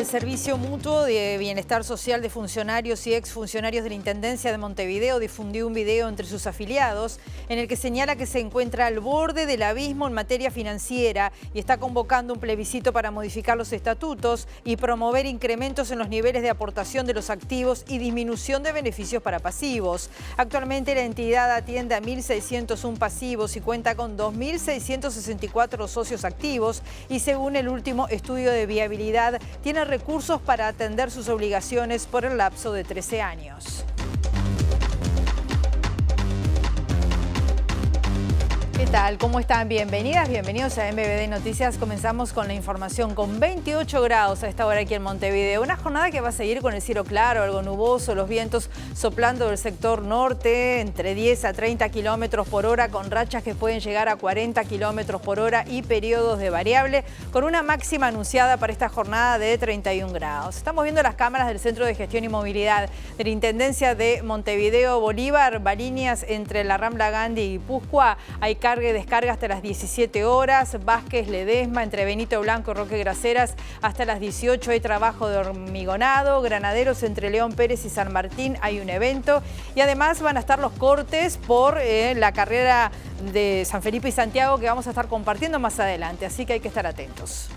Servicio Mutuo de Bienestar Social de Funcionarios y exfuncionarios de la Intendencia de Montevideo difundió un video entre sus afiliados en el que señala que se encuentra al borde del abismo en materia financiera y está convocando un plebiscito para modificar los estatutos y promover incrementos en los niveles de aportación de los activos y disminución de beneficios para pasivos. Actualmente la entidad atiende a 1.601 pasivos y cuenta con 2.664 socios activos y según el último estudio de viabilidad tiene recursos para atender sus obligaciones por el lapso de 13 años. ¿Qué tal? ¿Cómo están? Bienvenidas, bienvenidos a MBD Noticias. Comenzamos con la información con 28 grados a esta hora aquí en Montevideo. Una jornada que va a seguir con el cielo claro, algo nuboso, los vientos soplando del sector norte entre 10 a 30 kilómetros por hora con rachas que pueden llegar a 40 kilómetros por hora y periodos de variable con una máxima anunciada para esta jornada de 31 grados. Estamos viendo las cámaras del Centro de Gestión y Movilidad de la Intendencia de Montevideo Bolívar, va líneas entre la Rambla Gandhi y Guipúzcoa. Hay carga y descarga hasta las 17 horas, Vázquez, Ledesma, entre Benito Blanco y Roque Graceras hasta las 18 hay trabajo de hormigonado, Granaderos entre León Pérez y San Martín hay un evento y además van a estar los cortes por la carrera de San Felipe y Santiago que vamos a estar compartiendo más adelante, así que hay que estar atentos.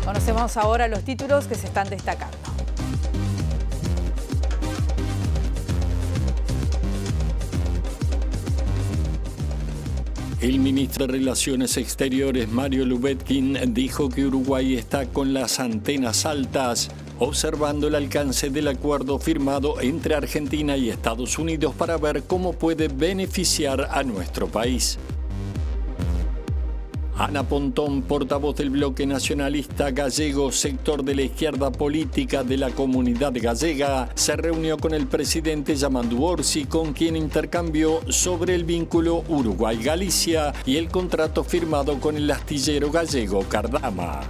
Conocemos ahora los títulos que se están destacando. El ministro de Relaciones Exteriores, Mario Lubetkin, dijo que Uruguay está con las antenas altas, observando el alcance del acuerdo firmado entre Argentina y Estados Unidos para ver cómo puede beneficiar a nuestro país. Ana Pontón, portavoz del Bloque Nacionalista Gallego, sector de la izquierda política de la comunidad gallega, se reunió con el presidente Yamandu Orsi, con quien intercambió sobre el vínculo Uruguay-Galicia y el contrato firmado con el astillero gallego Cardama.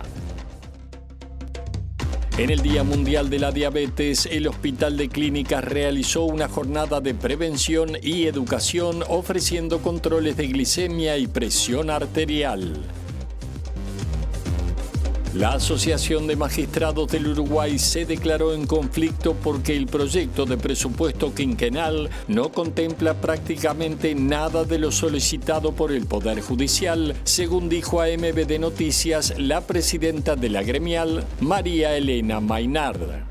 En el Día Mundial de la Diabetes, el Hospital de Clínicas realizó una jornada de prevención y educación ofreciendo controles de glicemia y presión arterial. La Asociación de Magistrados del Uruguay se declaró en conflicto porque el proyecto de presupuesto quinquenal no contempla prácticamente nada de lo solicitado por el Poder Judicial, según dijo a MBD Noticias la presidenta de la gremial, María Elena Maynard.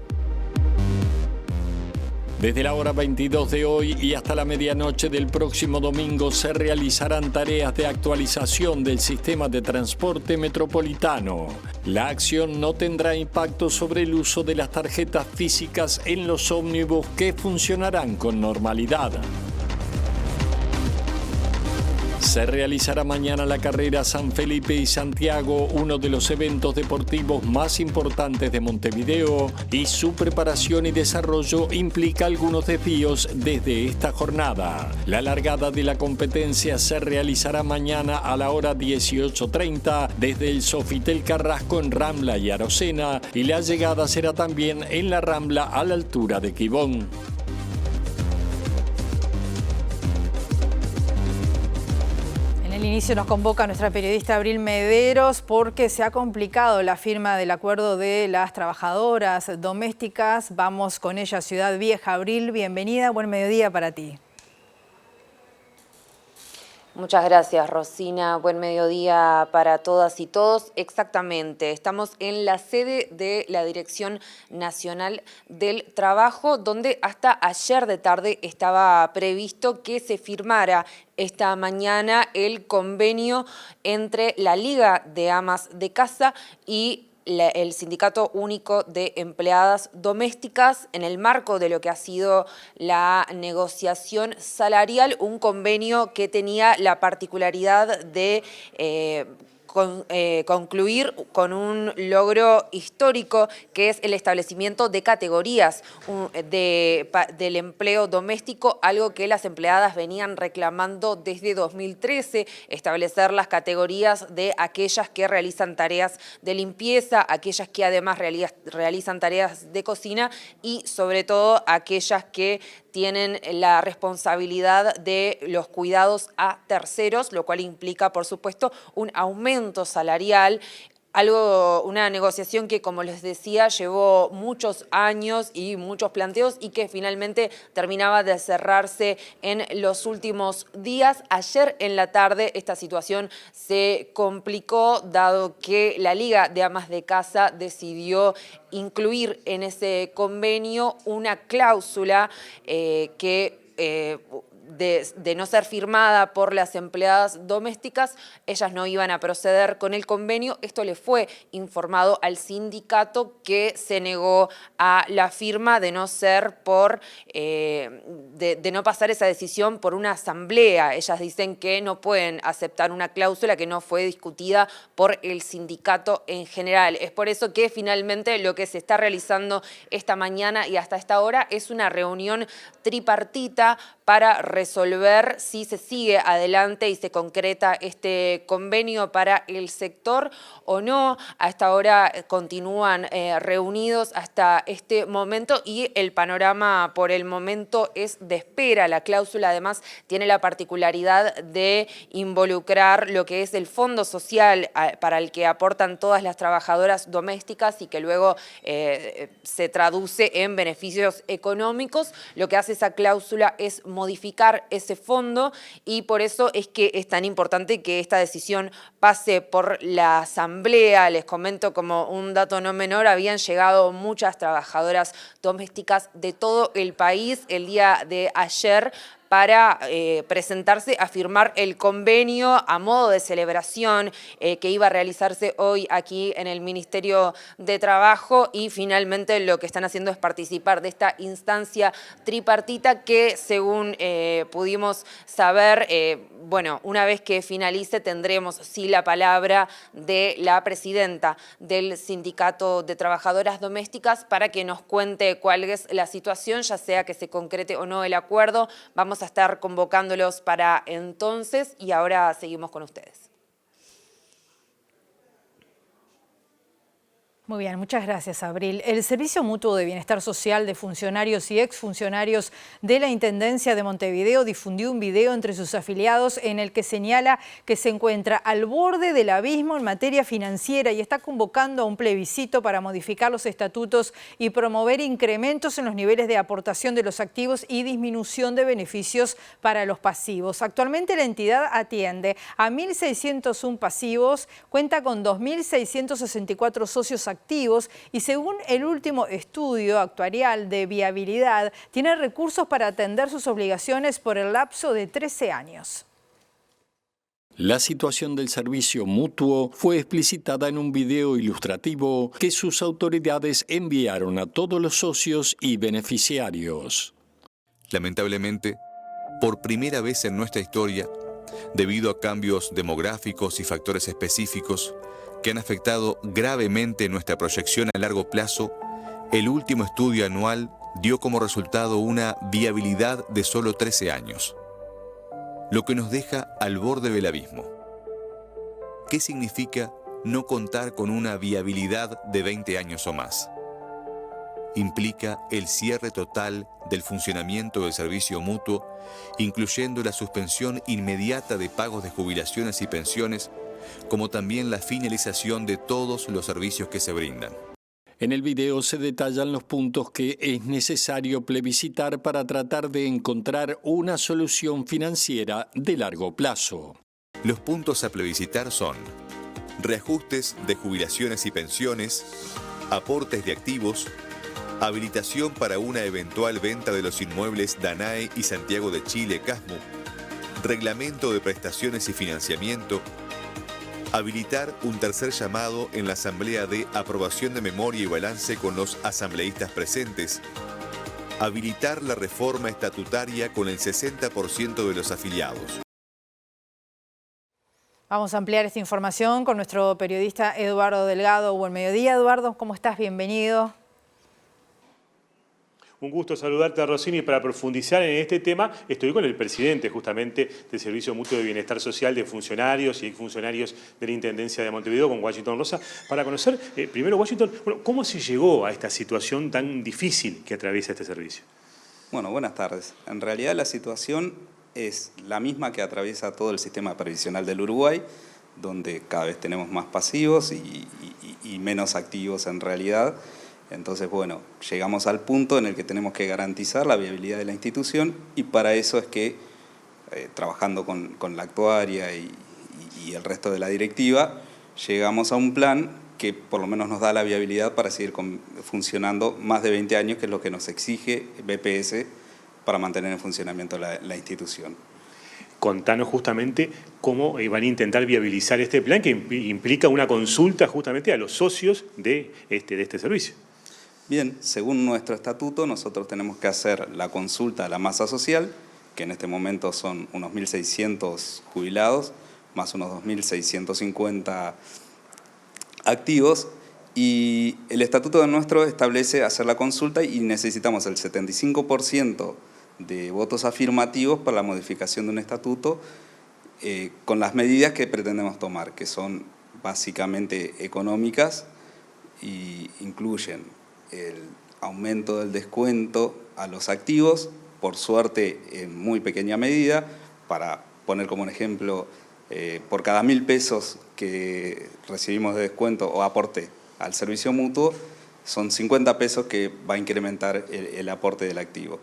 Desde la hora 22 de hoy y hasta la medianoche del próximo domingo se realizarán tareas de actualización del sistema de transporte metropolitano. La acción no tendrá impacto sobre el uso de las tarjetas físicas en los ómnibus que funcionarán con normalidad. Se realizará mañana la carrera San Felipe y Santiago, uno de los eventos deportivos más importantes de Montevideo, y su preparación y desarrollo implica algunos desvíos desde esta jornada. La largada de la competencia se realizará mañana a la hora 18:30 desde el Sofitel Carrasco en Rambla y Arocena, y la llegada será también en la Rambla a la altura de Quibón. Al inicio nos convoca nuestra periodista Abril Mederos porque se ha complicado la firma del acuerdo de las trabajadoras domésticas. Vamos con ella a Ciudad Vieja. Abril, bienvenida, buen mediodía para ti. Muchas gracias, Rosina. Buen mediodía para todas y todos. Exactamente, estamos en la sede de la Dirección Nacional del Trabajo, donde hasta ayer de tarde estaba previsto que se firmara esta mañana el convenio entre la Liga de Amas de Casa y el Sindicato Único de Empleadas Domésticas en el marco de lo que ha sido la negociación salarial, un convenio que tenía la particularidad de concluir con un logro histórico que es el establecimiento de categorías del empleo doméstico, algo que las empleadas venían reclamando desde 2013, establecer las categorías de aquellas que realizan tareas de limpieza, aquellas que además realizan tareas de cocina y sobre todo aquellas que tienen la responsabilidad de los cuidados a terceros, lo cual implica, por supuesto, un aumento aumento salarial. Una negociación que, como les decía, llevó muchos años y muchos planteos y que finalmente terminaba de cerrarse en los últimos días. Ayer en la tarde esta situación se complicó dado que la Liga de Amas de Casa decidió incluir en ese convenio una cláusula de no ser firmada por las empleadas domésticas, ellas no iban a proceder con el convenio. Esto le fue informado al sindicato, que se negó a la firma de no ser de no pasar esa decisión por una asamblea. Ellas dicen que no pueden aceptar una cláusula que no fue discutida por el sindicato en general. Es por eso que finalmente lo que se está realizando esta mañana y hasta esta hora es una reunión tripartita para resolver si se sigue adelante y se concreta este convenio para el sector o no. A esta hora continúan reunidos hasta este momento y el panorama por el momento es de espera. La cláusula además tiene la particularidad de involucrar lo que es el fondo social para el que aportan todas las trabajadoras domésticas y que luego se traduce en beneficios económicos. Lo que hace esa cláusula es modificar ese fondo y por eso es que es tan importante que esta decisión pase por la asamblea. Les comento como un dato no menor, habían llegado muchas trabajadoras domésticas de todo el país el día de ayer para presentarse a firmar el convenio a modo de celebración que iba a realizarse hoy aquí en el Ministerio de Trabajo, y finalmente lo que están haciendo es participar de esta instancia tripartita que, según pudimos saber, bueno, una vez que finalice tendremos sí la palabra de la presidenta del Sindicato de Trabajadoras Domésticas para que nos cuente cuál es la situación, ya sea que se concrete o no el acuerdo. Vamos a estar convocándolos para entonces y ahora seguimos con ustedes. Muy bien, muchas gracias, Abril. El Servicio Mutuo de Bienestar Social de funcionarios y exfuncionarios de la Intendencia de Montevideo difundió un video entre sus afiliados en el que señala que se encuentra al borde del abismo en materia financiera y está convocando a un plebiscito para modificar los estatutos y promover incrementos en los niveles de aportación de los activos y disminución de beneficios para los pasivos. Actualmente la entidad atiende a 1.601 pasivos, cuenta con 2.664 socios activos y, según el último estudio actuarial de viabilidad, tiene recursos para atender sus obligaciones por el lapso de 13 años. La situación del servicio mutuo fue explicitada en un video ilustrativo que sus autoridades enviaron a todos los socios y beneficiarios. Lamentablemente, por primera vez en nuestra historia, debido a cambios demográficos y factores específicos que han afectado gravemente nuestra proyección a largo plazo, el último estudio anual dio como resultado una viabilidad de solo 13 años, lo que nos deja al borde del abismo. ¿Qué significa no contar con una viabilidad de 20 años o más? Implica el cierre total del funcionamiento del servicio mutuo, incluyendo la suspensión inmediata de pagos de jubilaciones y pensiones, como también la finalización de todos los servicios que se brindan. En el video se detallan los puntos que es necesario plebiscitar para tratar de encontrar una solución financiera de largo plazo. Los puntos a plebiscitar son reajustes de jubilaciones y pensiones, aportes de activos, habilitación para una eventual venta de los inmuebles Danae y Santiago de Chile, Casmu, reglamento de prestaciones y financiamiento, habilitar un tercer llamado en la Asamblea de Aprobación de Memoria y Balance con los asambleístas presentes, habilitar la reforma estatutaria con el 60% de los afiliados. Vamos a ampliar esta información con nuestro periodista Eduardo Delgado. Buen mediodía, Eduardo, ¿cómo estás? Bienvenido. Un gusto saludarte, Rossini. Para profundizar en este tema, estoy con el presidente justamente del Servicio Mutuo de Bienestar Social de funcionarios y exfuncionarios de la Intendencia de Montevideo, con Washington Rosa, para conocer, primero, Washington, ¿cómo se llegó a esta situación tan difícil que atraviesa este servicio? Bueno, buenas tardes. En realidad la situación es la misma que atraviesa todo el sistema previsional del Uruguay, donde cada vez tenemos más pasivos y menos activos en realidad. Entonces, bueno, llegamos al punto en el que tenemos que garantizar la viabilidad de la institución y para eso es que, trabajando con la actuaria y el resto de la directiva, llegamos a un plan que por lo menos nos da la viabilidad para seguir funcionando más de 20 años, que es lo que nos exige BPS para mantener en funcionamiento la institución. Contanos justamente cómo van a intentar viabilizar este plan que implica una consulta justamente a los socios de este servicio. Bien, según nuestro estatuto, nosotros tenemos que hacer la consulta a la masa social, que en este momento son unos 1.600 jubilados, más unos 2.650 activos, y el estatuto de nuestro establece hacer la consulta y necesitamos el 75% de votos afirmativos para la modificación de un estatuto con las medidas que pretendemos tomar, que son básicamente económicas y incluyen el aumento del descuento a los activos, por suerte en muy pequeña medida, para poner como un ejemplo, por cada 1.000 pesos que recibimos de descuento o aporte al servicio mutuo, son 50 pesos que va a incrementar el aporte del activo.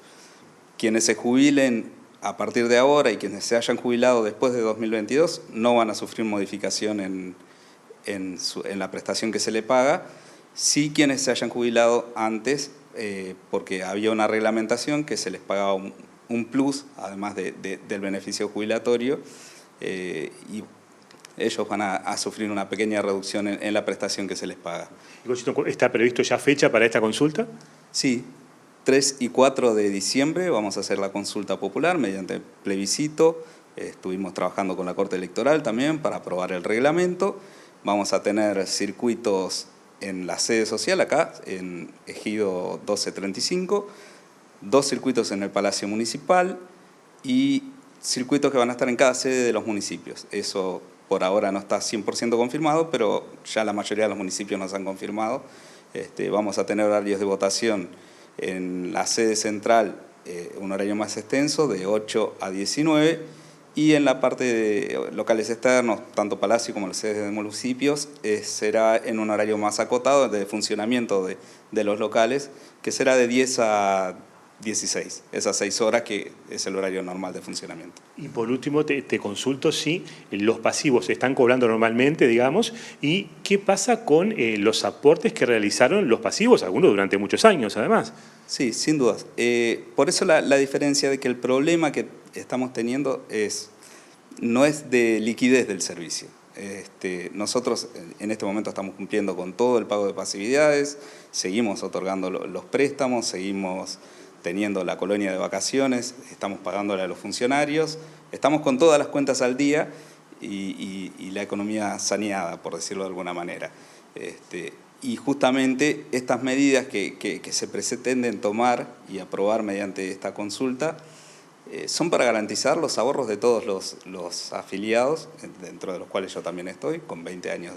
Quienes se jubilen a partir de ahora y quienes se hayan jubilado después de 2022 no van a sufrir modificación en la prestación que se le paga. Sí, quienes se hayan jubilado antes, porque había una reglamentación que se les pagaba un plus, además del beneficio jubilatorio, y ellos van a sufrir una pequeña reducción en la prestación que se les paga. ¿Está previsto ya fecha para esta consulta? Sí, 3 y 4 de diciembre vamos a hacer la consulta popular mediante plebiscito. Estuvimos trabajando con la Corte Electoral también para aprobar el reglamento. Vamos a tener circuitos en la sede social acá, en Ejido 1235, 2 circuitos en el Palacio Municipal y circuitos que van a estar en cada sede de los municipios. Eso por ahora no está 100% confirmado, pero ya la mayoría de los municipios nos han confirmado. Vamos a tener horarios de votación en la sede central, un horario más extenso, de 8 a 19, y en la parte de locales externos, tanto Palacio como las sedes de municipios, será en un horario más acotado de funcionamiento de los locales, que será de 10 a 16, esas 6 horas que es el horario normal de funcionamiento. Y por último te consulto si los pasivos se están cobrando normalmente, digamos, y qué pasa con los aportes que realizaron los pasivos, algunos durante muchos años además. Sí, sin dudas. Por eso la diferencia de que el problema que estamos teniendo no es de liquidez del servicio. Nosotros en este momento estamos cumpliendo con todo el pago de pasividades, seguimos otorgando los préstamos, seguimos teniendo la colonia de vacaciones, estamos pagándole a los funcionarios, estamos con todas las cuentas al día y la economía saneada, por decirlo de alguna manera. Y justamente estas medidas que se pretenden tomar y aprobar mediante esta consulta son para garantizar los ahorros de todos los afiliados, dentro de los cuales yo también estoy, con 20 años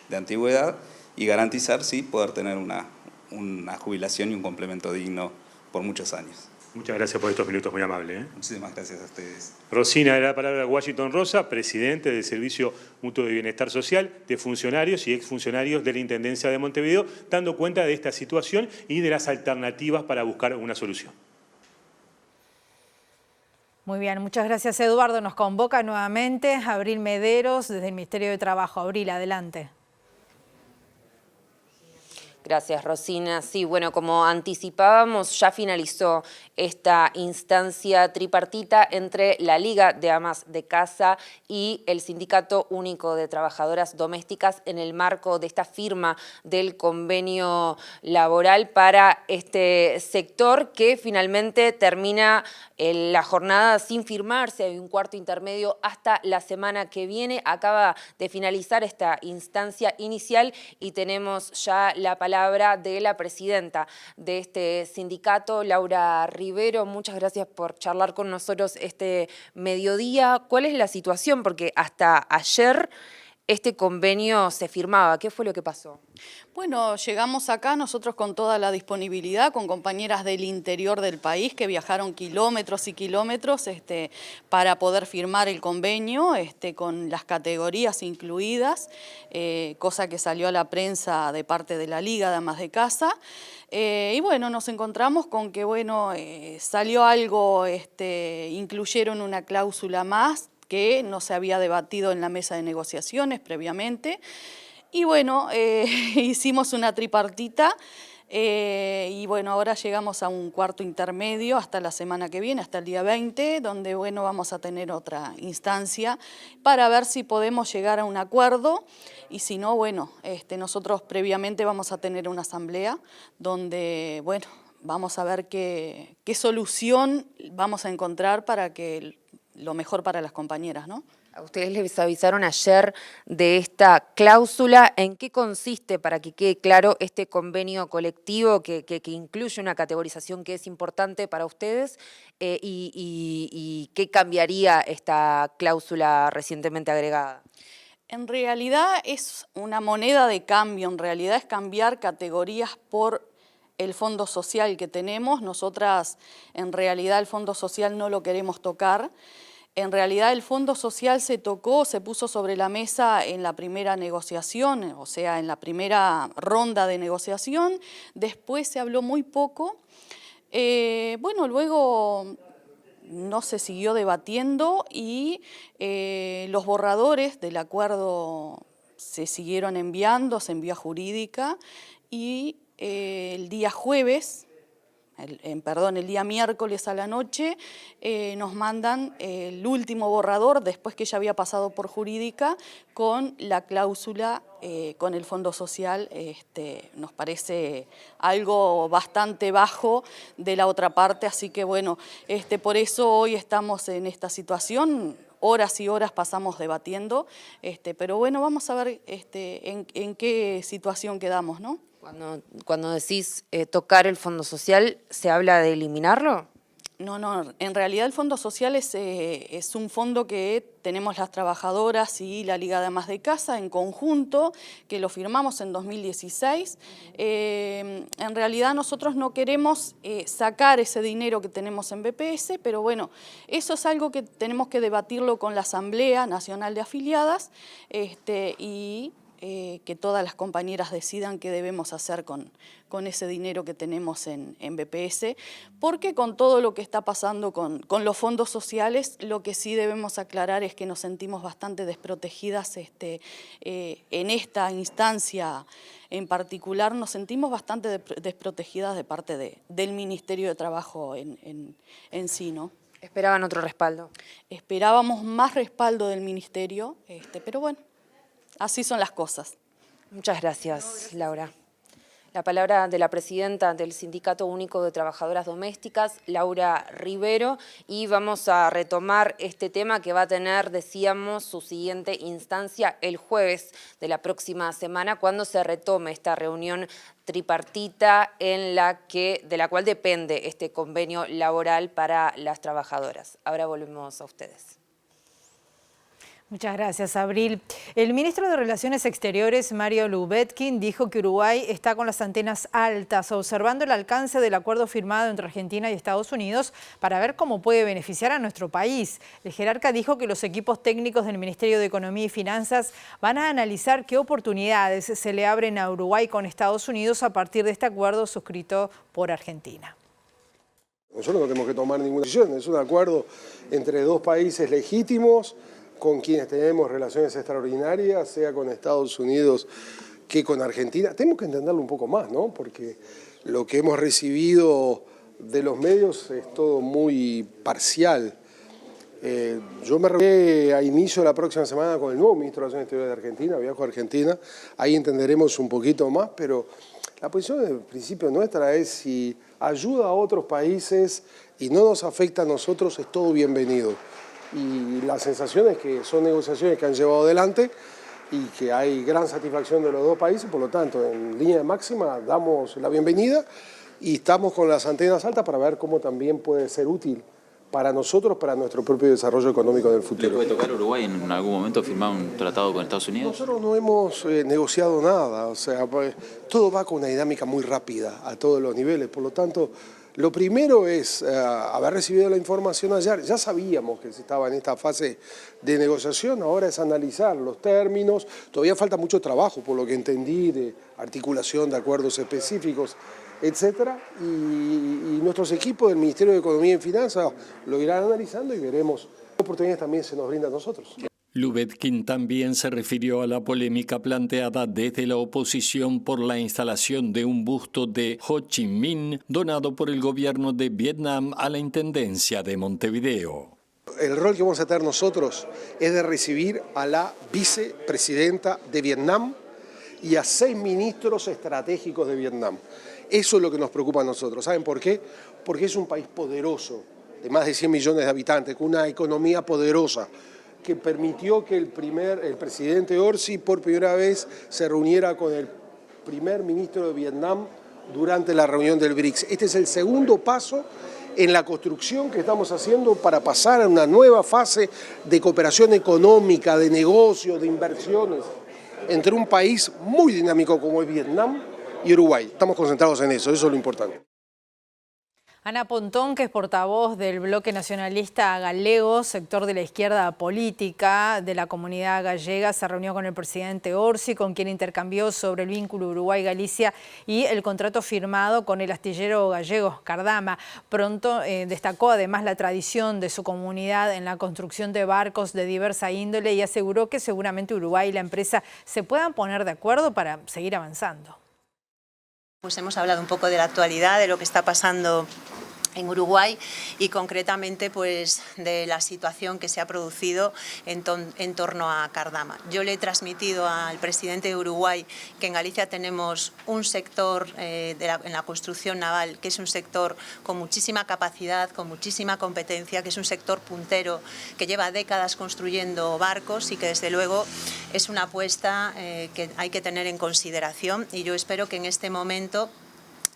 de antigüedad, y garantizar, sí, poder tener una jubilación y un complemento digno por muchos años. Muchas gracias por estos minutos, muy amable. Muchísimas gracias a ustedes. Rosina, de la palabra Washington Rosa, presidente del Servicio Mutuo de Bienestar Social, de funcionarios y exfuncionarios de la Intendencia de Montevideo, dando cuenta de esta situación y de las alternativas para buscar una solución. Muy bien, muchas gracias Eduardo. Nos convoca nuevamente Abril Mederos desde el Ministerio de Trabajo. Abril, adelante. Gracias, Rosina. Sí, bueno, como anticipábamos, ya finalizó esta instancia tripartita entre la Liga de Amas de Casa y el Sindicato Único de Trabajadoras Domésticas en el marco de esta firma del convenio laboral para este sector que finalmente termina la jornada sin firmarse. Hay un cuarto intermedio hasta la semana que viene. Acaba de finalizar esta instancia inicial y tenemos ya la palabra de la presidenta de este sindicato, Laura Rivero. Muchas gracias por charlar con nosotros este mediodía. ¿Cuál es la situación? Porque hasta ayer este convenio se firmaba. ¿Qué fue lo que pasó? Bueno, llegamos acá nosotros con toda la disponibilidad, con compañeras del interior del país que viajaron kilómetros y kilómetros para poder firmar el convenio, con las categorías incluidas, cosa que salió a la prensa de parte de la Liga de Amas de Casa. Y bueno, nos encontramos con que salió algo, incluyeron una cláusula más que no se había debatido en la mesa de negociaciones previamente. Y bueno, hicimos una tripartita y bueno, ahora llegamos a un cuarto intermedio hasta la semana que viene, hasta el día 20, donde vamos a tener otra instancia para ver si podemos llegar a un acuerdo y si no, nosotros previamente vamos a tener una asamblea donde, vamos a ver qué solución vamos a encontrar para que lo mejor para las compañeras, ¿no? A ustedes les avisaron ayer de esta cláusula. ¿En qué consiste, para que quede claro, este convenio colectivo que incluye una categorización que es importante para ustedes? ¿Y qué cambiaría esta cláusula recientemente agregada? En realidad es una moneda de cambio, en realidad es cambiar categorías por el fondo social que tenemos. Nosotras en realidad el fondo social no lo queremos tocar. En realidad el fondo social se puso sobre la mesa en la primera negociación, o sea, en la primera ronda de negociación. Después se habló muy poco. Luego no se siguió debatiendo y los borradores del acuerdo se siguieron enviando, se envió a Jurídica y el día jueves, el día miércoles a la noche, nos mandan el último borrador, después que ya había pasado por Jurídica, con la cláusula, con el Fondo Social. Nos parece algo bastante bajo de la otra parte, así que por eso hoy estamos en esta situación. Horas y horas pasamos debatiendo, pero vamos a ver en qué situación quedamos, ¿no? Cuando decís tocar el Fondo Social, ¿se habla de eliminarlo? No, en realidad el Fondo Social es un fondo que tenemos las trabajadoras y la Liga de Amas de Casa en conjunto, que lo firmamos en 2016. En realidad nosotros no queremos sacar ese dinero que tenemos en BPS, pero eso es algo que tenemos que debatirlo con la Asamblea Nacional de Afiliadas y que todas las compañeras decidan qué debemos hacer con ese dinero que tenemos en BPS, porque con todo lo que está pasando con los fondos sociales, lo que sí debemos aclarar es que nos sentimos bastante desprotegidas en esta instancia en particular, nos sentimos bastante desprotegidas de parte del Ministerio de Trabajo en sí, ¿no? ¿Esperaban otro respaldo? Esperábamos más respaldo del Ministerio, pero así son las cosas. Muchas gracias, Laura. La palabra de la presidenta del Sindicato Único de Trabajadoras Domésticas, Laura Rivero, y vamos a retomar este tema que va a tener, decíamos, su siguiente instancia el jueves de la próxima semana, cuando se retome esta reunión tripartita de la cual depende este convenio laboral para las trabajadoras. Ahora volvemos a ustedes. Muchas gracias, Abril. El ministro de Relaciones Exteriores, Mario Lubetkin, dijo que Uruguay está con las antenas altas, observando el alcance del acuerdo firmado entre Argentina y Estados Unidos para ver cómo puede beneficiar a nuestro país. El jerarca dijo que los equipos técnicos del Ministerio de Economía y Finanzas van a analizar qué oportunidades se le abren a Uruguay con Estados Unidos a partir de este acuerdo suscrito por Argentina. Nosotros no tenemos que tomar ninguna decisión, es un acuerdo entre dos países legítimos, con quienes tenemos relaciones extraordinarias, sea con Estados Unidos que con Argentina. Tenemos que entenderlo un poco más, ¿no? Porque lo que hemos recibido de los medios es todo muy parcial. Yo me reúno a inicio de la próxima semana con el nuevo ministro de Relaciones Exteriores de Argentina, viajo a Argentina, ahí entenderemos un poquito más, pero la posición del principio nuestra es si ayuda a otros países y no nos afecta a nosotros, es todo bienvenido. Y la sensación es que son negociaciones que han llevado adelante y que hay gran satisfacción de los dos países, por lo tanto, en línea de máxima damos la bienvenida y estamos con las antenas altas para ver cómo también puede ser útil para nosotros, para nuestro propio desarrollo económico del futuro. ¿Le puede tocar a Uruguay en algún momento firmar un tratado con Estados Unidos? Nosotros no hemos negociado nada, o sea, pues, todo va con una dinámica muy rápida a todos los niveles, por lo tanto, lo primero es haber recibido la información ayer. Ya sabíamos que se estaba en esta fase de negociación, ahora es analizar los términos. Todavía falta mucho trabajo, por lo que entendí, de articulación de acuerdos específicos, etcétera. Y nuestros equipos del Ministerio de Economía y Finanzas lo irán analizando y veremos qué oportunidades también se nos brindan a nosotros. Lubetkin también se refirió a la polémica planteada desde la oposición por la instalación de un busto de Ho Chi Minh donado por el gobierno de Vietnam a la Intendencia de Montevideo. El rol que vamos a tener nosotros es de recibir a la vicepresidenta de Vietnam y a 6 ministros estratégicos de Vietnam. Eso es lo que nos preocupa a nosotros. ¿Saben por qué? Porque es un país poderoso, de más de 100 millones de habitantes, con una economía poderosa, que permitió que el presidente Orsi por primera vez se reuniera con el primer ministro de Vietnam durante la reunión del BRICS. Este es el segundo paso en la construcción que estamos haciendo para pasar a una nueva fase de cooperación económica, de negocios, de inversiones, entre un país muy dinámico como es Vietnam y Uruguay. Estamos concentrados en eso, eso es lo importante. Ana Pontón, que es portavoz del Bloque Nacionalista Galego, sector de la izquierda política de la comunidad gallega, se reunió con el presidente Orsi, con quien intercambió sobre el vínculo Uruguay-Galicia y el contrato firmado con el astillero gallego Cardama. Pronto destacó además la tradición de su comunidad en la construcción de barcos de diversa índole y aseguró que seguramente Uruguay y la empresa se puedan poner de acuerdo para seguir avanzando. Pues hemos hablado un poco de la actualidad, de lo que está pasando en Uruguay y concretamente pues de la situación que se ha producido en torno a Cardama. Yo le he transmitido al presidente de Uruguay que en Galicia tenemos un sector en la construcción naval que es un sector con muchísima capacidad, con muchísima competencia, que es un sector puntero que lleva décadas construyendo barcos y que desde luego es una apuesta que hay que tener en consideración y yo espero que en este momento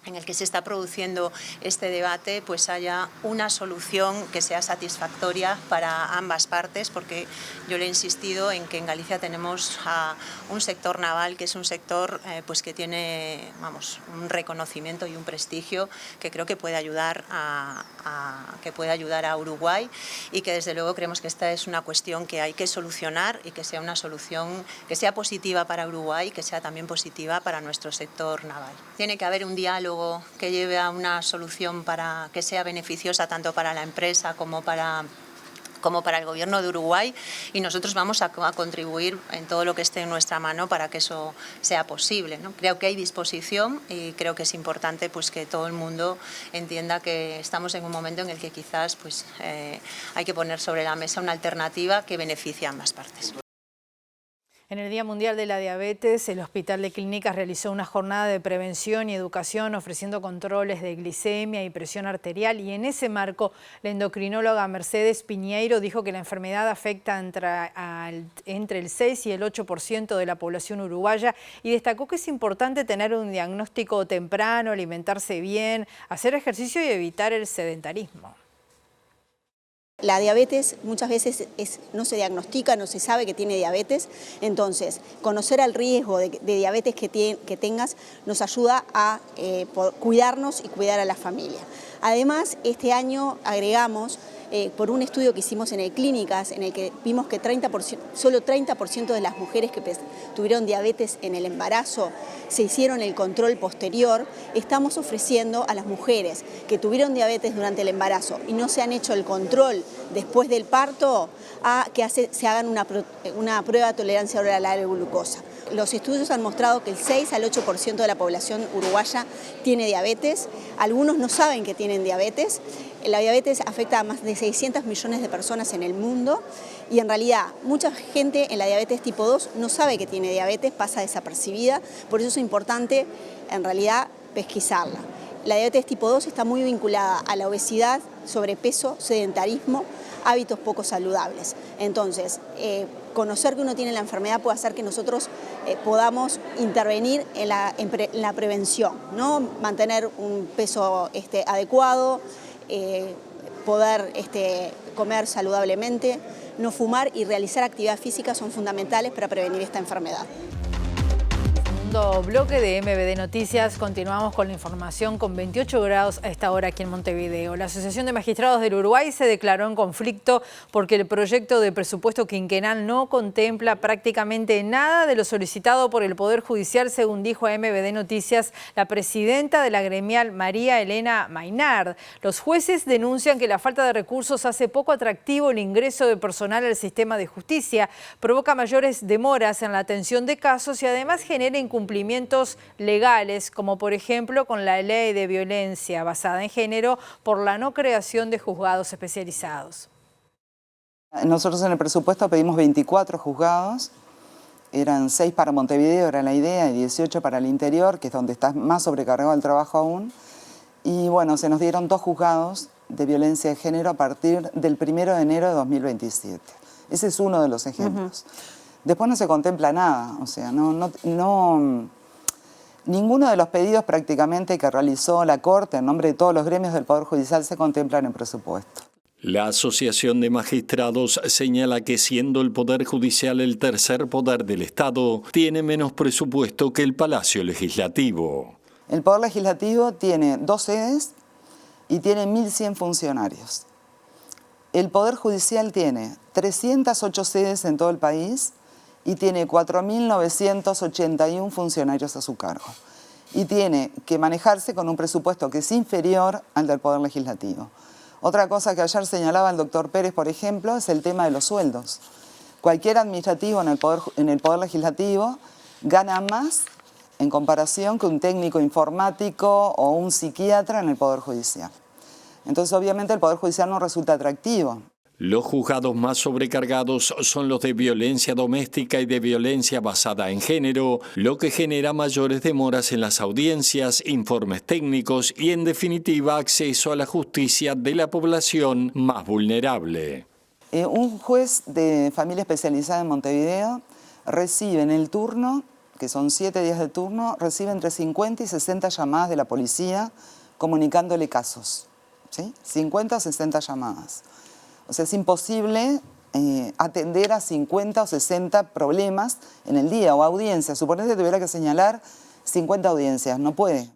en el que se está produciendo este debate, pues haya una solución que sea satisfactoria para ambas partes, porque yo le he insistido en que en Galicia tenemos a un sector naval que es un sector pues que tiene, vamos, un reconocimiento y un prestigio que creo que puede ayudar a Uruguay y que desde luego creemos que esta es una cuestión que hay que solucionar y que sea una solución que sea positiva para Uruguay y que sea también positiva para nuestro sector naval. Tiene que haber un diálogo que lleve a una solución para que sea beneficiosa tanto para la empresa como para el Gobierno de Uruguay y nosotros vamos a contribuir en todo lo que esté en nuestra mano para que eso sea posible, ¿no? Creo que hay disposición y creo que es importante pues, que todo el mundo entienda que estamos en un momento en el que quizás pues, hay que poner sobre la mesa una alternativa que beneficie a ambas partes. En el Día Mundial de la Diabetes, el Hospital de Clínicas realizó una jornada de prevención y educación ofreciendo controles de glicemia y presión arterial y en ese marco la endocrinóloga Mercedes Piñeiro dijo que la enfermedad afecta entre el 6 y el 8% de la población uruguaya y destacó que es importante tener un diagnóstico temprano, alimentarse bien, hacer ejercicio y evitar el sedentarismo. La diabetes muchas veces no se diagnostica, no se sabe que tiene diabetes, entonces conocer el riesgo de diabetes que tengas nos ayuda a cuidarnos y cuidar a la familia. Además, este año agregamos, por un estudio que hicimos en el Clínicas, en el que vimos que solo 30% de las mujeres que tuvieron diabetes en el embarazo se hicieron el control posterior, estamos ofreciendo a las mujeres que tuvieron diabetes durante el embarazo y no se han hecho el control después del parto, a que se hagan una prueba de tolerancia oral a la glucosa. Los estudios han mostrado que el 6 al 8% de la población uruguaya tiene diabetes, algunos no saben que tienen diabetes. La diabetes afecta a más de 600 millones de personas en el mundo y en realidad mucha gente en la diabetes tipo 2 no sabe que tiene diabetes, pasa desapercibida, por eso es importante en realidad pesquisarla. La diabetes tipo 2 está muy vinculada a la obesidad, sobrepeso, sedentarismo, hábitos poco saludables. Entonces, conocer que uno tiene la enfermedad puede hacer que nosotros podamos intervenir en la prevención, ¿no? Mantener un peso adecuado, poder comer saludablemente, no fumar y realizar actividad física son fundamentales para prevenir esta enfermedad. Segundo bloque de MBD Noticias, continuamos con la información con 28 grados a esta hora aquí en Montevideo. La Asociación de Magistrados del Uruguay se declaró en conflicto porque el proyecto de presupuesto quinquenal no contempla prácticamente nada de lo solicitado por el Poder Judicial, según dijo a MBD Noticias la presidenta de la gremial, María Elena Maynard. Los jueces denuncian que la falta de recursos hace poco atractivo el ingreso de personal al sistema de justicia, provoca mayores demoras en la atención de casos y además genera incumplimientos legales, como por ejemplo con la ley de violencia basada en género por la no creación de juzgados especializados. Nosotros en el presupuesto pedimos 24 juzgados, eran 6 para Montevideo, era la idea, y 18 para el interior, que es donde está más sobrecargado el trabajo aún. Y bueno, se nos dieron 2 juzgados de violencia de género a partir del 1 de enero de 2027. Ese es uno de los ejemplos. Después no se contempla nada, o sea, ninguno de los pedidos prácticamente que realizó la Corte en nombre de todos los gremios del Poder Judicial se contemplan en presupuesto. La Asociación de Magistrados señala que siendo el Poder Judicial el tercer poder del Estado, tiene menos presupuesto que el Palacio Legislativo. El Poder Legislativo tiene 2 sedes y tiene 1.100 funcionarios. El Poder Judicial tiene 308 sedes en todo el país y tiene 4.981 funcionarios a su cargo. Y tiene que manejarse con un presupuesto que es inferior al del Poder Legislativo. Otra cosa que ayer señalaba el doctor Pérez, por ejemplo, es el tema de los sueldos. Cualquier administrativo en el Poder Legislativo gana más en comparación que un técnico informático o un psiquiatra en el Poder Judicial. Entonces, obviamente, el Poder Judicial no resulta atractivo. Los juzgados más sobrecargados son los de violencia doméstica y de violencia basada en género, lo que genera mayores demoras en las audiencias, informes técnicos y, en definitiva, acceso a la justicia de la población más vulnerable. Un juez de familia especializada en Montevideo recibe en el turno, que son 7 días de turno, recibe entre 50 y 60 llamadas de la policía comunicándole casos, ¿sí? 50 o 60 llamadas. O sea, es imposible atender a 50 o 60 problemas en el día o audiencias. Suponete que tuviera que señalar 50 audiencias, no puede.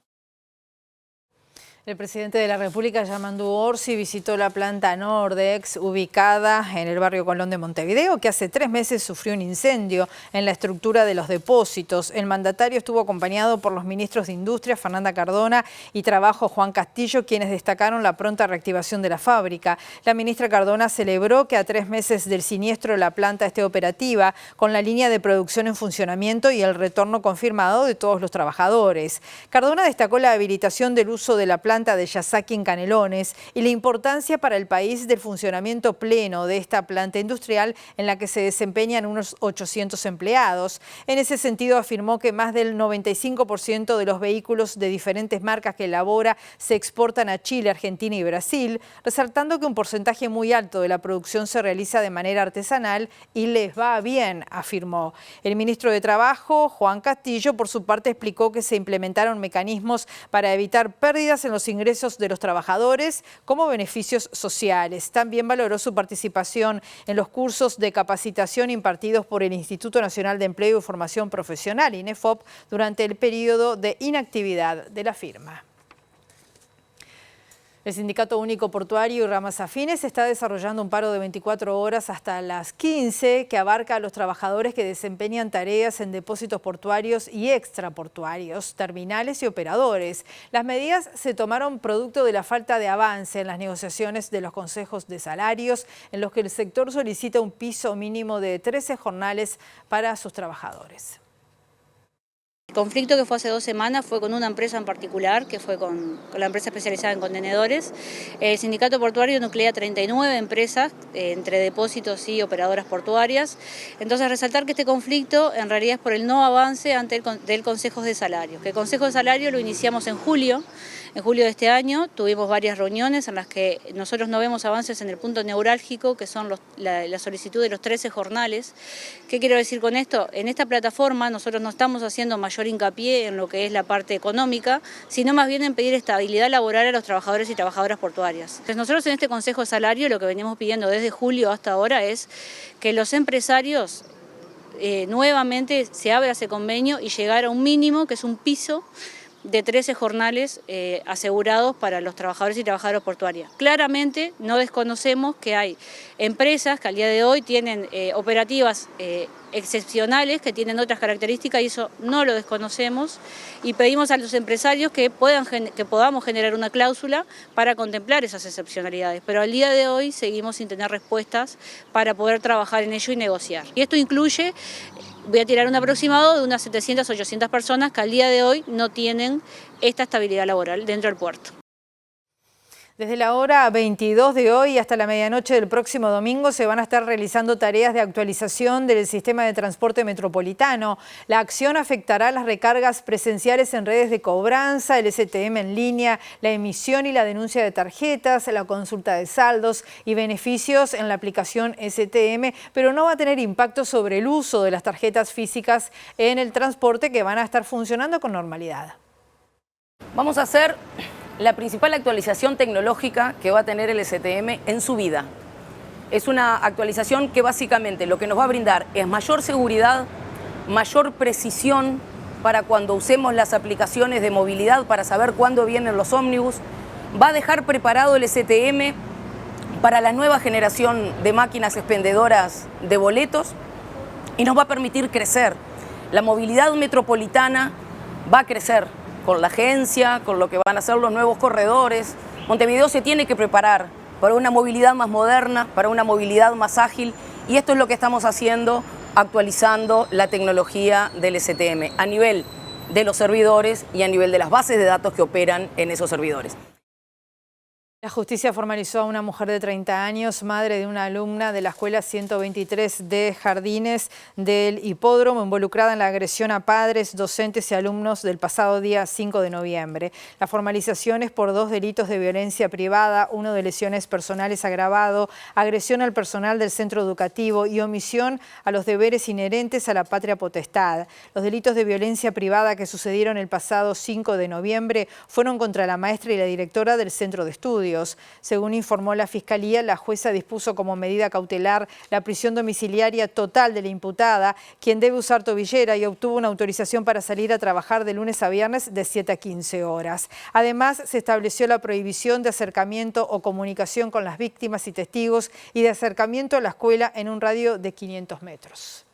El presidente de la República, Yamandu Orsi, visitó la planta Nordex, ubicada en el barrio Colón de Montevideo, que hace 3 meses sufrió un incendio en la estructura de los depósitos. El mandatario estuvo acompañado por los ministros de Industria, Fernanda Cardona, y Trabajo, Juan Castillo, quienes destacaron la pronta reactivación de la fábrica. La ministra Cardona celebró que a 3 meses del siniestro la planta esté operativa, con la línea de producción en funcionamiento y el retorno confirmado de todos los trabajadores. Cardona destacó la habilitación del uso de la planta de Yasaki en Canelones y la importancia para el país del funcionamiento pleno de esta planta industrial en la que se desempeñan unos 800 empleados. En ese sentido afirmó que más del 95% de los vehículos de diferentes marcas que elabora se exportan a Chile, Argentina y Brasil, resaltando que un porcentaje muy alto de la producción se realiza de manera artesanal y les va bien, afirmó. El ministro de Trabajo, Juan Castillo, por su parte explicó que se implementaron mecanismos para evitar pérdidas en los ingresos de los trabajadores como beneficios sociales. También valoró su participación en los cursos de capacitación impartidos por el Instituto Nacional de Empleo y Formación Profesional, INEFOP, durante el periodo de inactividad de la firma. El Sindicato Único Portuario y Ramas Afines está desarrollando un paro de 24 horas hasta las 15 que abarca a los trabajadores que desempeñan tareas en depósitos portuarios y extraportuarios, terminales y operadores. Las medidas se tomaron producto de la falta de avance en las negociaciones de los consejos de salarios, en los que el sector solicita un piso mínimo de 13 jornales para sus trabajadores. El conflicto que fue hace 2 semanas fue con una empresa en particular, que fue con la empresa especializada en contenedores. El sindicato portuario nuclea 39 empresas, entre depósitos y operadoras portuarias. Entonces, resaltar que este conflicto en realidad es por el no avance del Consejo de Salarios. Que el Consejo de Salarios lo iniciamos en julio de este año. Tuvimos varias reuniones en las que nosotros no vemos avances en el punto neurálgico, que son la solicitud de los 13 jornales. ¿Qué quiero decir con esto? En esta plataforma nosotros no estamos haciendo mayor mayor hincapié en lo que es la parte económica, sino más bien en pedir estabilidad laboral a los trabajadores y trabajadoras portuarias. Entonces, nosotros en este Consejo de Salario lo que venimos pidiendo desde julio hasta ahora es que los empresarios nuevamente se abra ese convenio y llegar a un mínimo, que es un piso de 13 jornales asegurados para los trabajadores y trabajadoras portuarias. Claramente no desconocemos que hay empresas que al día de hoy tienen operativas excepcionales, que tienen otras características, y eso no lo desconocemos, y pedimos a los empresarios que podamos generar una cláusula para contemplar esas excepcionalidades, pero al día de hoy seguimos sin tener respuestas para poder trabajar en ello y negociar. Y esto incluye, voy a tirar un aproximado de unas 700, 800 personas que al día de hoy no tienen esta estabilidad laboral dentro del puerto. Desde la hora 22 de hoy hasta la medianoche del próximo domingo se van a estar realizando tareas de actualización del sistema de transporte metropolitano. La acción afectará las recargas presenciales en redes de cobranza, el STM en línea, la emisión y la denuncia de tarjetas, la consulta de saldos y beneficios en la aplicación STM, pero no va a tener impacto sobre el uso de las tarjetas físicas en el transporte, que van a estar funcionando con normalidad. Vamos a hacer la principal actualización tecnológica que va a tener el STM en su vida. Es una actualización que básicamente lo que nos va a brindar es mayor seguridad, mayor precisión para cuando usemos las aplicaciones de movilidad para saber cuándo vienen los ómnibus. Va a dejar preparado el STM para la nueva generación de máquinas expendedoras de boletos y nos va a permitir crecer. La movilidad metropolitana va a crecer con la agencia, con lo que van a ser los nuevos corredores. Montevideo se tiene que preparar para una movilidad más moderna, para una movilidad más ágil, y esto es lo que estamos haciendo, actualizando la tecnología del STM a nivel de los servidores y a nivel de las bases de datos que operan en esos servidores. La justicia formalizó a una mujer de 30 años, madre de una alumna de la Escuela 123 de Jardines del Hipódromo, involucrada en la agresión a padres, docentes y alumnos del pasado día 5 de noviembre. La formalización es por 2 delitos de violencia privada, uno de lesiones personales agravado, agresión al personal del centro educativo y omisión a los deberes inherentes a la patria potestad. Los delitos de violencia privada que sucedieron el pasado 5 de noviembre fueron contra la maestra y la directora del centro de estudios. Según informó la Fiscalía, la jueza dispuso como medida cautelar la prisión domiciliaria total de la imputada, quien debe usar tobillera, y obtuvo una autorización para salir a trabajar de lunes a viernes de 7 a 15 horas. Además, se estableció la prohibición de acercamiento o comunicación con las víctimas y testigos y de acercamiento a la escuela en un radio de 500 metros.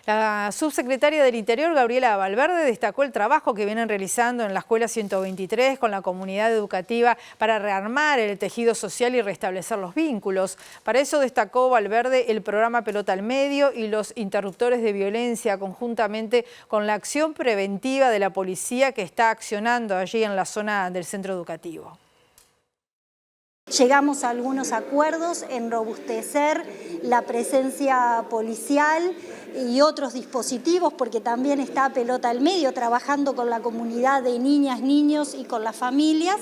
La subsecretaria del Interior, Gabriela Valverde, destacó el trabajo que vienen realizando en la Escuela 123 con la comunidad educativa para rearmar el tejido social y restablecer los vínculos. Para eso destacó Valverde el programa Pelota al Medio y los interruptores de violencia, conjuntamente con la acción preventiva de la policía que está accionando allí en la zona del centro educativo. Llegamos a algunos acuerdos en robustecer la presencia policial y otros dispositivos, porque también está Pelota al Medio trabajando con la comunidad de niñas, niños y con las familias,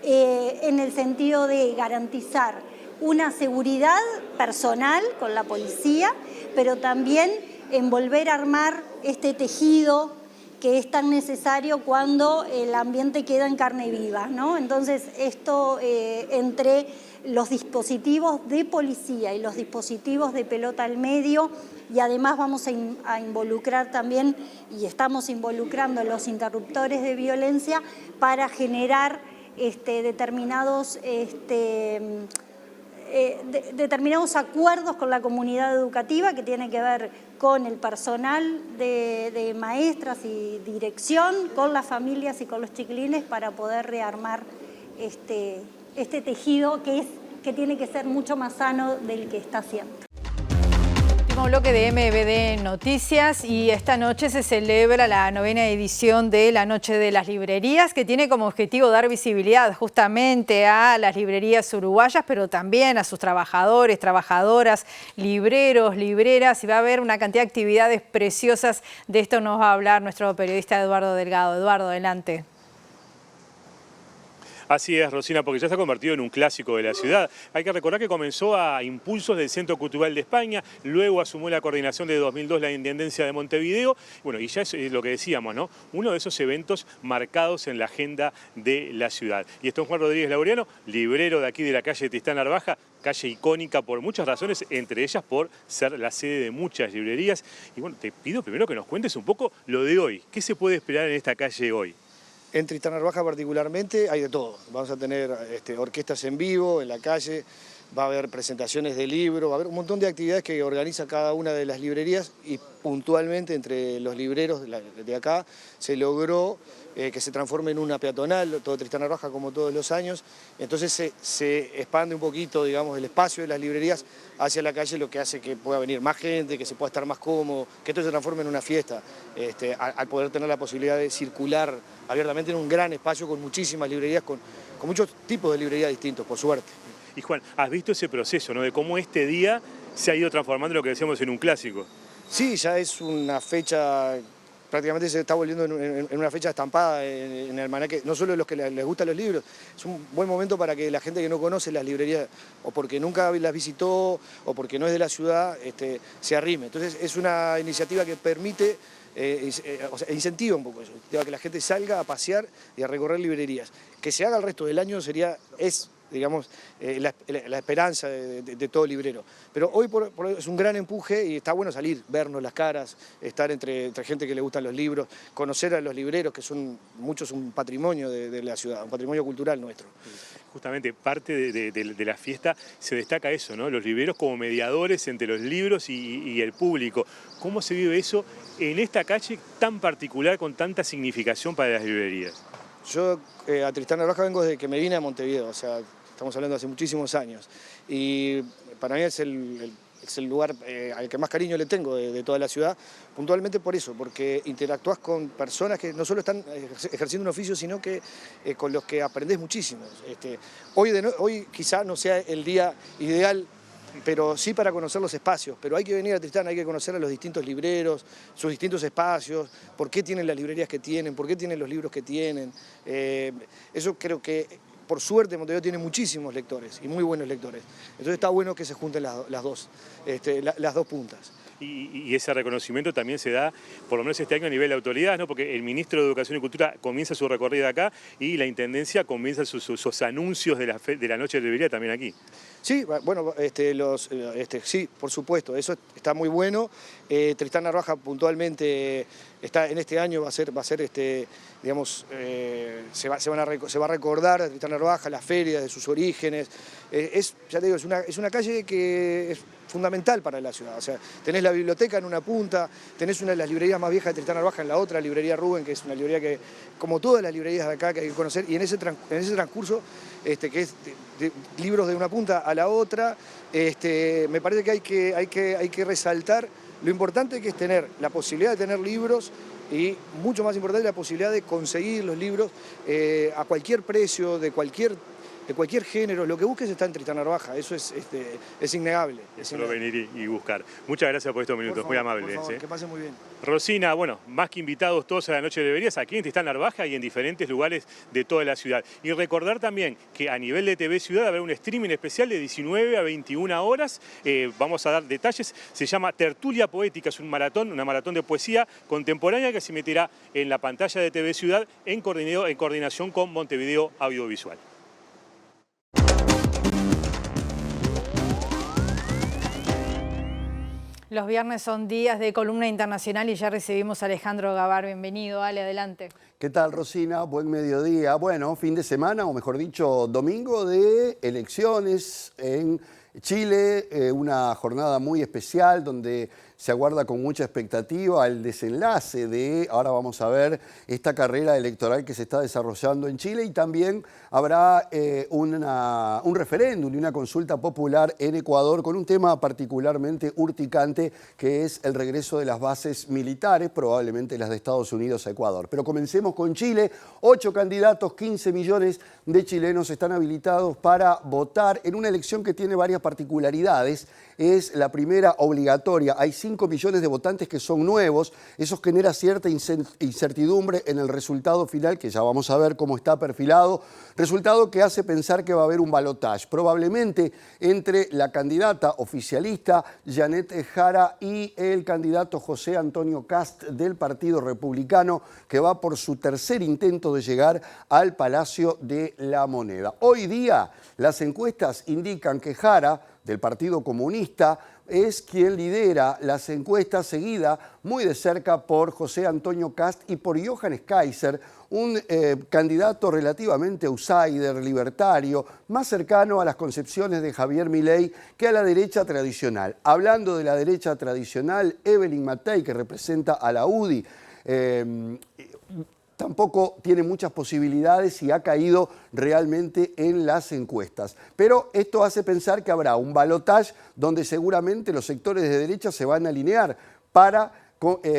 en el sentido de garantizar una seguridad personal con la policía, pero también en volver a armar este tejido que es tan necesario cuando el ambiente queda en carne viva, ¿no? Entonces, esto entre los dispositivos de policía y los dispositivos de Pelota al Medio, y además vamos a involucrar también, y estamos involucrando los interruptores de violencia para generar determinados acuerdos con la comunidad educativa que tiene que ver con el personal de maestras y dirección, con las familias y con los chiquilines, para poder rearmar este tejido que tiene que ser mucho más sano del que está siendo. Último bloque de MBD Noticias, y esta noche se celebra la 9ª edición de la Noche de las Librerías, que tiene como objetivo dar visibilidad justamente a las librerías uruguayas, pero también a sus trabajadores, trabajadoras, libreros, libreras, y va a haber una cantidad de actividades preciosas. De esto nos va a hablar nuestro periodista Eduardo Delgado. Eduardo, adelante. Así es, Rosina, porque ya se ha convertido en un clásico de la ciudad. Hay que recordar que comenzó a impulsos del Centro Cultural de España, luego asumió la coordinación de 2002 la Intendencia de Montevideo, bueno, y ya es lo que decíamos, ¿no? Uno de esos eventos marcados en la agenda de la ciudad. Y esto es Juan Rodríguez Laureano, librero de aquí de la calle Tristán Narvaja, calle icónica por muchas razones, entre ellas por ser la sede de muchas librerías. Y bueno, te pido primero que nos cuentes un poco lo de hoy. ¿Qué se puede esperar en esta calle hoy? En Tristán Narvaja particularmente hay de todo. Vamos a tener orquestas en vivo en la calle, va a haber presentaciones de libros, va a haber un montón de actividades que organiza cada una de las librerías y puntualmente entre los libreros de acá se logró que se transforme en una peatonal, todo Tristán Narvaja como todos los años. Entonces se expande un poquito, digamos, el espacio de las librerías hacia la calle, lo que hace que pueda venir más gente, que se pueda estar más cómodo, que esto se transforme en una fiesta, al poder tener la posibilidad de circular abiertamente en un gran espacio con muchísimas librerías, con muchos tipos de librerías distintos, por suerte. Y Juan, ¿has visto ese proceso, ¿no? De cómo este día se ha ido transformando lo que decíamos en un clásico? Sí, ya es una fecha, prácticamente se está volviendo en una fecha estampada en el almanaque, no solo de los que les gustan los libros, es un buen momento para que la gente que no conoce las librerías, o porque nunca las visitó, o porque no es de la ciudad, se arrime. Entonces es una iniciativa que permite, o sea, incentiva un poco eso, a que la gente salga a pasear y a recorrer librerías. Que se haga el resto del año es digamos, la esperanza de todo librero. Pero hoy es un gran empuje y está bueno salir, vernos las caras, estar entre gente que le gustan los libros, conocer a los libreros, que son muchos un patrimonio de la ciudad, un patrimonio cultural nuestro. Justamente parte de la fiesta se destaca eso, ¿no? Los libreros como mediadores entre los libros y el público. ¿Cómo se vive eso en esta calle tan particular con tanta significación para las librerías? Yo a Tristán Narvaja vengo desde que me vine a Montevideo, o sea, estamos hablando de hace muchísimos años. Y para mí es el lugar al que más cariño le tengo de toda la ciudad, puntualmente por eso, porque interactúas con personas que no solo están ejerciendo un oficio, sino que con los que aprendés muchísimo. Hoy quizá no sea el día ideal, pero sí para conocer los espacios. Pero hay que venir a Tristán, hay que conocer a los distintos libreros, sus distintos espacios, por qué tienen las librerías que tienen, por qué tienen los libros que tienen. Eso creo que, por suerte, Montevideo tiene muchísimos lectores y muy buenos lectores. Entonces está bueno que se junten las dos puntas. Y ese reconocimiento también se da, por lo menos este año, a nivel de autoridad, ¿no? Porque el ministro de Educación y Cultura comienza su recorrido acá y la Intendencia comienza sus anuncios de la noche de librería también aquí. Sí, bueno, sí, por supuesto, eso está muy bueno. Tristán Narvaja puntualmente en este año va a ser digamos, se va a recordar a Tristán Narvaja, las ferias de sus orígenes. Ya te digo, es una calle que es fundamental para la ciudad. O sea, tenés la biblioteca en una punta, tenés una de las librerías más viejas de Tristán Narvaja en la otra, librería Rubén, que es una librería que, como todas las librerías de acá, que hay que conocer, y en ese transcurso, que es de libros de una punta a la otra, me parece que hay que resaltar lo importante que es tener la posibilidad de tener libros y, mucho más importante, la posibilidad de conseguir los libros a cualquier precio, de cualquier género. Lo que busques está en Tristán Narvaja, eso es innegable. Es solo venir y buscar. Muchas gracias por estos minutos, muy amables. Por favor, que pasen muy bien. Rosina, bueno, más que invitados todos a la noche de librerías, aquí en Tristán Narvaja y en diferentes lugares de toda la ciudad. Y recordar también que a nivel de TV Ciudad habrá un streaming especial de 19 a 21 horas. Vamos a dar detalles. Se llama Tertulia Poética, es una maratón de poesía contemporánea que se emitirá en la pantalla de TV Ciudad en coordinación con Montevideo Audiovisual. Los viernes son días de columna internacional y ya recibimos a Alejandro Gabar. Bienvenido, Ale, adelante. ¿Qué tal, Rosina? Buen mediodía. Bueno, fin de semana, o mejor dicho, domingo de elecciones en Chile, una jornada muy especial donde se aguarda con mucha expectativa el desenlace de, ahora vamos a ver, esta carrera electoral que se está desarrollando en Chile, y también habrá un referéndum y una consulta popular en Ecuador con un tema particularmente urticante, que es el regreso de las bases militares, probablemente las de Estados Unidos a Ecuador. Pero comencemos con Chile. 8 candidatos, 15 millones de chilenos están habilitados para votar en una elección que tiene varias particularidades. Es la primera obligatoria. Hay 5 5 millones de votantes que son nuevos. Eso genera cierta incertidumbre en el resultado final, que ya vamos a ver cómo está perfilado. Resultado que hace pensar que va a haber un balotaje, probablemente entre la candidata oficialista Janet Jara y el candidato José Antonio Kast del Partido Republicano, que va por su tercer intento de llegar al Palacio de la Moneda. Hoy día las encuestas indican que Jara, del Partido Comunista, es quien lidera las encuestas, seguida muy de cerca por José Antonio Kast y por Johannes Kaiser, un candidato relativamente outsider, libertario, más cercano a las concepciones de Javier Milei que a la derecha tradicional. Hablando de la derecha tradicional, Evelyn Matthei, que representa a la UDI, tampoco tiene muchas posibilidades y ha caído realmente en las encuestas. Pero esto hace pensar que habrá un balotaje donde seguramente los sectores de derecha se van a alinear para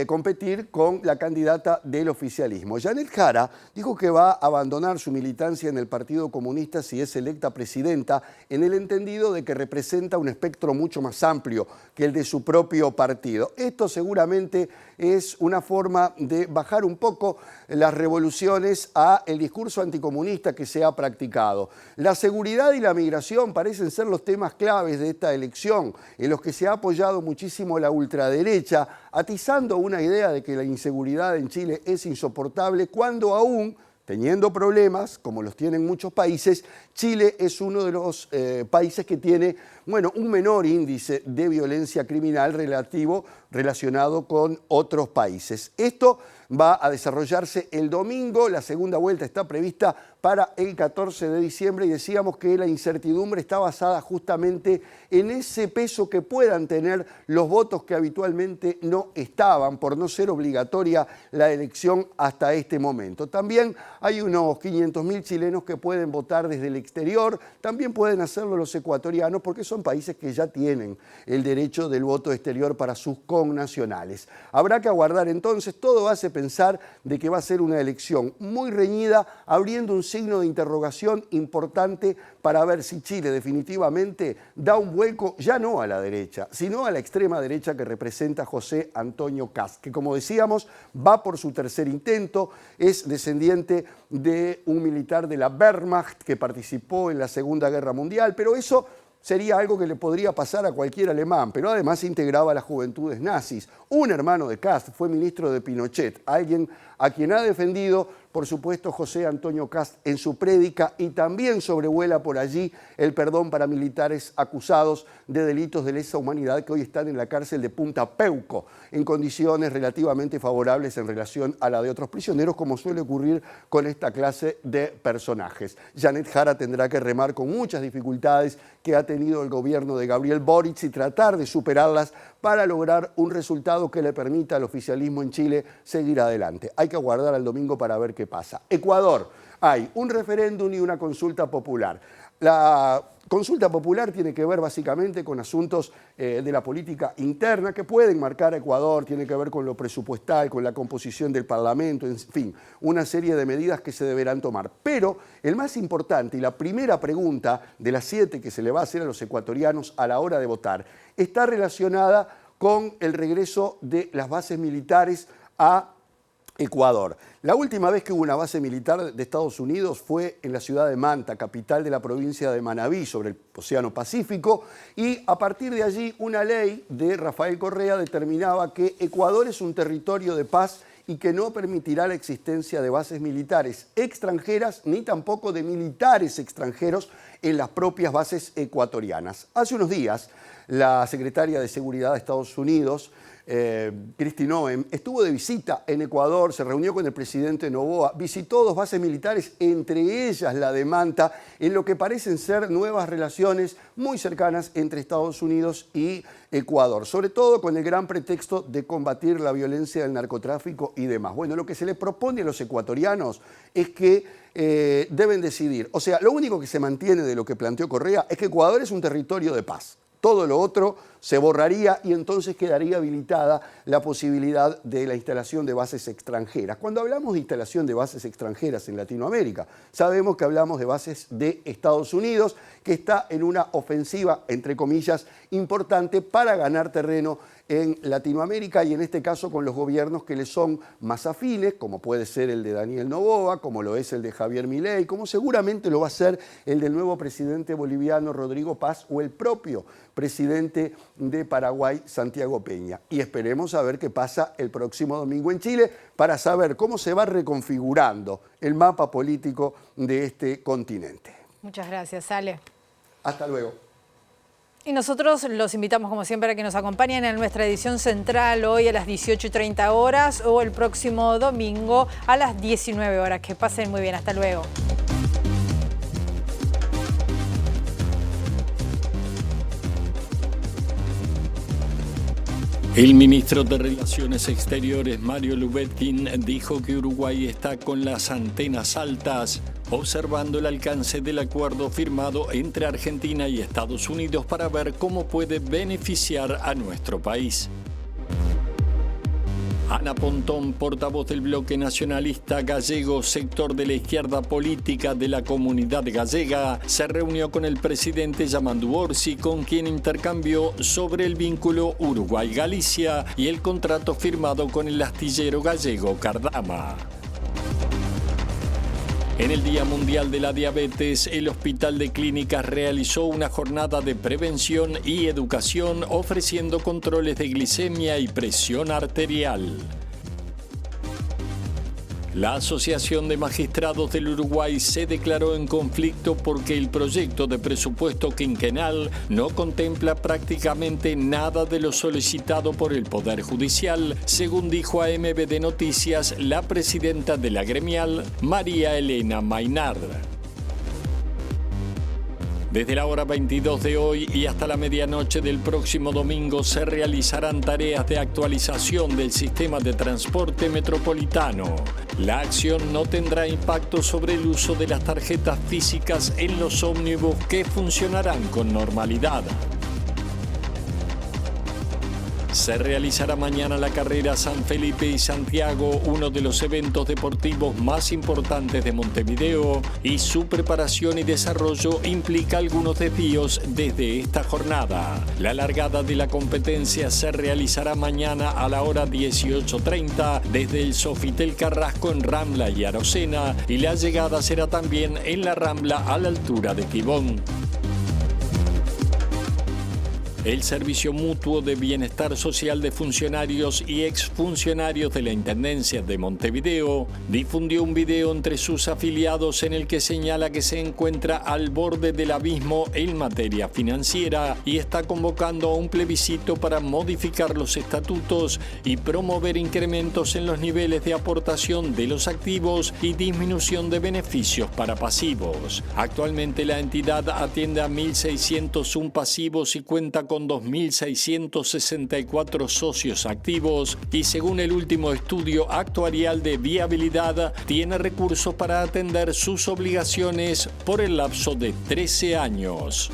competir con la candidata del oficialismo. Janet Jara dijo que va a abandonar su militancia en el Partido Comunista si es electa presidenta, en el entendido de que representa un espectro mucho más amplio que el de su propio partido. Esto seguramente es una forma de bajar un poco las revoluciones a el discurso anticomunista que se ha practicado. La seguridad y la migración parecen ser los temas claves de esta elección, en los que se ha apoyado muchísimo la ultraderecha, atizando una idea de que la inseguridad en Chile es insoportable, cuando aún, teniendo problemas, como los tienen muchos países, Chile es uno de los países que tiene, un menor índice de violencia criminal relacionado con otros países. Esto va a desarrollarse el domingo, la segunda vuelta está prevista para el 14 de diciembre y decíamos que la incertidumbre está basada justamente en ese peso que puedan tener los votos que habitualmente no estaban, por no ser obligatoria la elección hasta este momento. También hay unos 500.000 chilenos que pueden votar desde el exterior, también pueden hacerlo los ecuatorianos porque son países que ya tienen el derecho del voto exterior para sus connacionales. Habrá que aguardar entonces, todo hace pensar de que va a ser una elección muy reñida, abriendo un signo de interrogación importante para ver si Chile definitivamente da un vuelco ya no a la derecha, sino a la extrema derecha que representa José Antonio Kast, que como decíamos va por su tercer intento, es descendiente de un militar de la Wehrmacht que participó en la Segunda Guerra Mundial, pero eso sería algo que le podría pasar a cualquier alemán, pero además integraba a las juventudes nazis. Un hermano de Kast fue ministro de Pinochet, alguien a quien ha defendido, por supuesto, José Antonio Kast en su prédica, y también sobrevuela por allí el perdón para militares acusados de delitos de lesa humanidad que hoy están en la cárcel de Punta Peuco, en condiciones relativamente favorables en relación a la de otros prisioneros, como suele ocurrir con esta clase de personajes. Janet Jara tendrá que remar con muchas dificultades que ha tenido el gobierno de Gabriel Boric y tratar de superarlas para lograr un resultado que le permita al oficialismo en Chile seguir adelante. Hay que aguardar al domingo para ver qué pasa. Ecuador, hay un referéndum y una consulta popular. La consulta popular tiene que ver básicamente con asuntos de la política interna que pueden marcar a Ecuador, tiene que ver con lo presupuestal, con la composición del Parlamento, en fin, una serie de medidas que se deberán tomar. Pero el más importante y la primera pregunta de las 7 que se le va a hacer a los ecuatorianos a la hora de votar está relacionada con el regreso de las bases militares a Ecuador. La última vez que hubo una base militar de Estados Unidos fue en la ciudad de Manta, capital de la provincia de Manabí, sobre el Océano Pacífico, y a partir de allí una ley de Rafael Correa determinaba que Ecuador es un territorio de paz y que no permitirá la existencia de bases militares extranjeras ni tampoco de militares extranjeros en las propias bases ecuatorianas. Hace unos días, la secretaria de Seguridad de Estados Unidos, Kristi Noem, estuvo de visita en Ecuador, se reunió con el presidente Noboa, visitó 2 bases militares, entre ellas la de Manta, en lo que parecen ser nuevas relaciones muy cercanas entre Estados Unidos y Ecuador, sobre todo con el gran pretexto de combatir la violencia del narcotráfico y demás. Bueno, lo que se le propone a los ecuatorianos es que deben decidir, o sea, lo único que se mantiene de lo que planteó Correa es que Ecuador es un territorio de paz. Todo lo otro se borraría y entonces quedaría habilitada la posibilidad de la instalación de bases extranjeras. Cuando hablamos de instalación de bases extranjeras en Latinoamérica, sabemos que hablamos de bases de Estados Unidos, que está en una ofensiva, entre comillas, importante para ganar terreno en Latinoamérica y en este caso con los gobiernos que le son más afines, como puede ser el de Daniel Noboa, como lo es el de Javier Milei, como seguramente lo va a ser el del nuevo presidente boliviano Rodrigo Paz o el propio presidente de Paraguay, Santiago Peña. Y esperemos a ver qué pasa el próximo domingo en Chile para saber cómo se va reconfigurando el mapa político de este continente. Muchas gracias, Ale. Hasta luego. Y nosotros los invitamos, como siempre, a que nos acompañen en nuestra edición central hoy a las 18:30 horas o el próximo domingo a las 19 horas. Que pasen muy bien. Hasta luego. El ministro de Relaciones Exteriores, Mario Lubetkin, dijo que Uruguay está con las antenas altas, observando el alcance del acuerdo firmado entre Argentina y Estados Unidos para ver cómo puede beneficiar a nuestro país. Ana Pontón, portavoz del Bloque Nacionalista Gallego, sector de la izquierda política de la comunidad gallega, se reunió con el presidente Yamandu Orsi, con quien intercambió sobre el vínculo Uruguay-Galicia y el contrato firmado con el astillero gallego Cardama. En el Día Mundial de la Diabetes, el Hospital de Clínicas realizó una jornada de prevención y educación ofreciendo controles de glicemia y presión arterial. La Asociación de Magistrados del Uruguay se declaró en conflicto porque el proyecto de presupuesto quinquenal no contempla prácticamente nada de lo solicitado por el Poder Judicial, según dijo a MBD Noticias la presidenta de la gremial, María Elena Maynard. Desde la hora 22 de hoy y hasta la medianoche del próximo domingo se realizarán tareas de actualización del sistema de transporte metropolitano. La acción no tendrá impacto sobre el uso de las tarjetas físicas en los ómnibus que funcionarán con normalidad. Se realizará mañana la carrera San Felipe y Santiago, uno de los eventos deportivos más importantes de Montevideo, y su preparación y desarrollo implica algunos desvíos desde esta jornada. La largada de la competencia se realizará mañana a la hora 18:30 desde el Sofitel Carrasco en Rambla y Arocena, y la llegada será también en la Rambla a la altura de Quibón. El Servicio Mutuo de Bienestar Social de Funcionarios y exfuncionarios de la Intendencia de Montevideo difundió un video entre sus afiliados en el que señala que se encuentra al borde del abismo en materia financiera y está convocando a un plebiscito para modificar los estatutos y promover incrementos en los niveles de aportación de los activos y disminución de beneficios para pasivos. Actualmente la entidad atiende a 1.601 pasivos y cuenta con 2.664 socios activos y según el último estudio actuarial de viabilidad tiene recursos para atender sus obligaciones por el lapso de 13 años.